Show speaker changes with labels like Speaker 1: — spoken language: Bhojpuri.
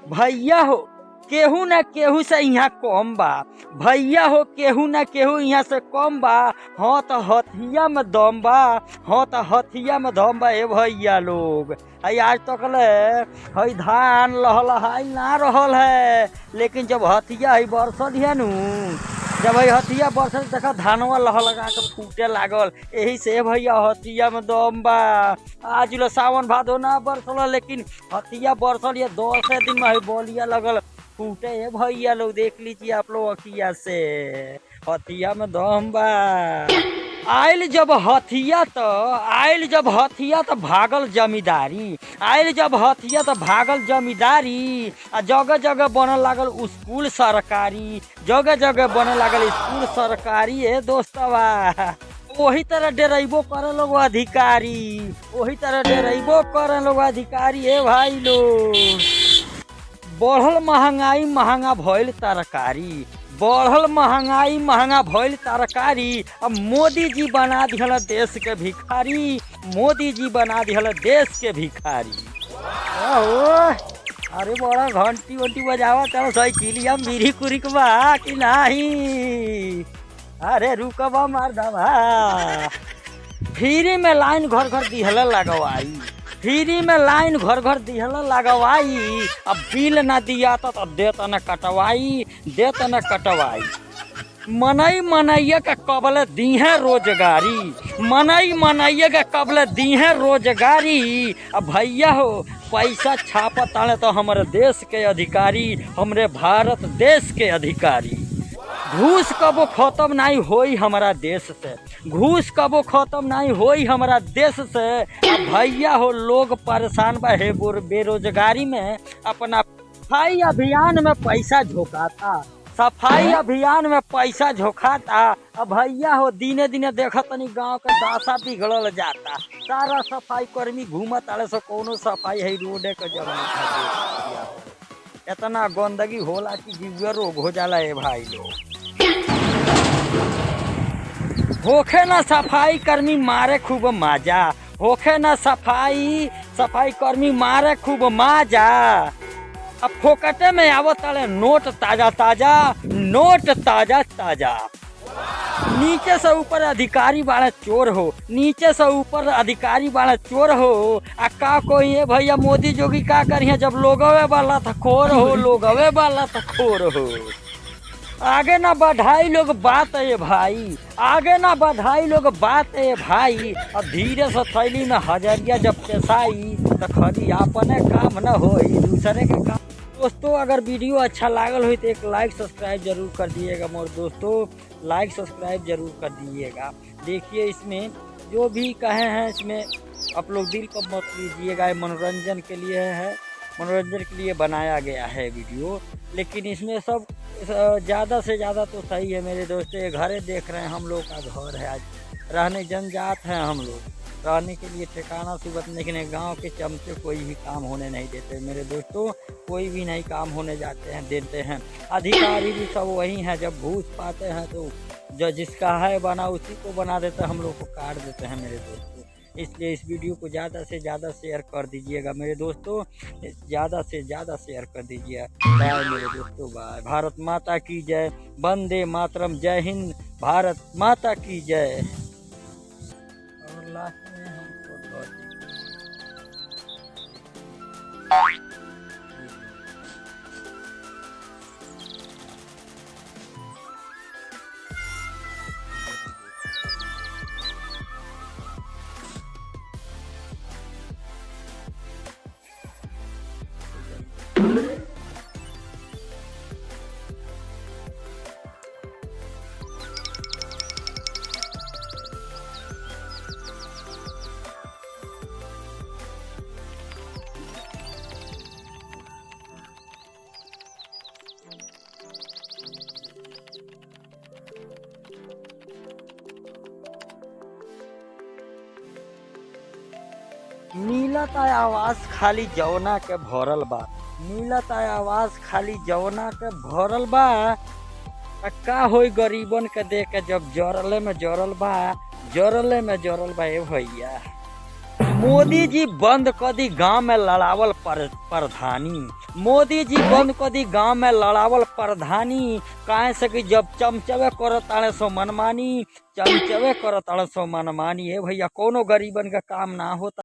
Speaker 1: भैया हो केहू न केहू से यहाँ कम बा। भैया हो केहू न केहू यहाँ से कम बा। हाँ तो हथिया में दम बा। हाँ तो हथिया में दम बा। ए भैया लोग हई आज तक ले हई धान लहलहाई ना रहल है, लेकिन जब हथिया हई बरसल है नु, जब हई हथिया बरसल देखा धानवा लहलगा के फूटे लागल। यही से भैया हथिया में दम बा। आज लो सावन भादो ना बरसल, लेकिन हथिया बरसल ये 10 दिन में हई बोलिया लगल फूटे। है भैया लोग देख लीजिए आप लोग अखिया से, हथिया में दम बा। आयल जब हथिया तो भागल जमींदारी। आयल जब हथिया तो भागल जमींदारी। आ जगह जगह बनल लागल स्कूल सरकारी। जगह जगह बने लागल स्कूल सरकारी। है दोस्तवा वही तरह डेरैबो करे लोग अधिकारी। वही तरह डेरैबो करे लोग अधिकारी। है भाई लोग बढ़ल महंगाई महंगा भइल तरकारी। बढ़ल महंगाई महंगा भइल तरकारी। अब मोदी जी बना दिहल देश के भिखारी। मोदी जी बना दिहल देश के भिखारी। अरे बड़ा घंटी वंटी बजावा चलो साइकिलिया बीरी कुरिक बा कि नहीं। अरे रुकबा मार दबा। फ्री में लाइन घर घर दिहल लगवाई। फ्री में लाइन घर घर दिहल लगवाई। अब बिल ना दिया तो देत न कटवाई। देत न कटवाई। मनई मनैया के कबले दी है रोजगारी। मनई मनैया के कबले दी है रोजगारी। अब भैया हो पैसा छापत आने तो हमारे देश के अधिकारी, हमरे भारत देश के अधिकारी। घूस कबो खत्म नहीं होई हमारा देश से। घूस कबो खत्म नहीं होई हमारा देश से। अब भैया हो लोग परेशान बा है बेरोजगारी में। अपना सफाई अभियान में पैसा झोंकाता। सफाई अभियान में पैसा झोंकाता। अब भैया हो दिने दिने देखा तनी गाँव का दासा बिगड़ल जाता। सारा सफाई कर्मी घूमत आले से कोनो सफाई है रोडे के जगह। इतना गंदगी होला कि जीव रोग हो जाला। है भाई लोग होखे ना सफाई कर्मी मारे खूब माजा। होखे ना सफाई कर्मी मारे खूब माजा। अब फोकटे में आवत ताले नोट ताजा ताजा। नोट ताजा ताजा। नीचे से ऊपर अधिकारी वाला चोर हो। नीचे से ऊपर अधिकारी वाला चोर हो। आ का कोई है भैया मोदी जोगी का करिए जब लोगवे वाला था खोर हो। लोगवे वाला था खोर हो। आगे ना बढ़ाई लोग बात है भाई। आगे ना बढ़ाई लोग बात है भाई। अब धीरे से थैली में हजरिया जब पेशाई तो खाली अपने काम न हो दूसरे के काम। दोस्तों अगर वीडियो अच्छा लागल हो तो एक लाइक सब्सक्राइब जरूर कर दिएगा। मोर दोस्तों लाइक सब्सक्राइब जरूर कर दीजिएगा। देखिए इसमें जो भी कहे हैं इसमें आप लोग दिल को मत लीजिएगा। मनोरंजन के लिए है, मनोरंजन के लिए बनाया गया है वीडियो। लेकिन इसमें सब ज़्यादा से ज़्यादा तो सही है मेरे दोस्तों। ये घरे देख रहे हैं हम लोग का घर है। आज रहने जनजात हैं हम लोग, रहने के लिए ठिकाना सुबह। लेकिन गांव के चमचे कोई भी काम होने नहीं देते मेरे दोस्तों। कोई भी नहीं काम होने जाते हैं देते हैं। अधिकारी भी सब वही हैं। जब घूस पाते हैं तो जो जिसका है बना उसी को बना देते हैं। हम लोग को काट देते हैं मेरे दोस्तों। इसलिए इस वीडियो को ज़्यादा से ज़्यादा शेयर कर दीजिएगा मेरे दोस्तों। ज़्यादा से ज़्यादा शेयर कर दीजिए। बाय मेरे दोस्तों बाय। भारत माता की जय। वंदे मातरम। जय हिंद। भारत माता की जय। और लास्ट में हम मिलत आवाज खाली जवना के भरल बा। मिलत आवाज खाली जवना के भरल बा। का होई गरीबन के देख के जब जरले में जरल बा। जरले में जरल बा। ए भैया मोदी जी बंद कर दी गांव में लड़ावल प्रधानी। मोदी जी बंद कर दी गांव में लड़ावल प्रधानी। काहे से कि जब चमचवे करत ताड़े सो मनमानी, चमचवे करत ताड़े सो मनमानी। ए भैया कोनो गरीबन का काम ना होता।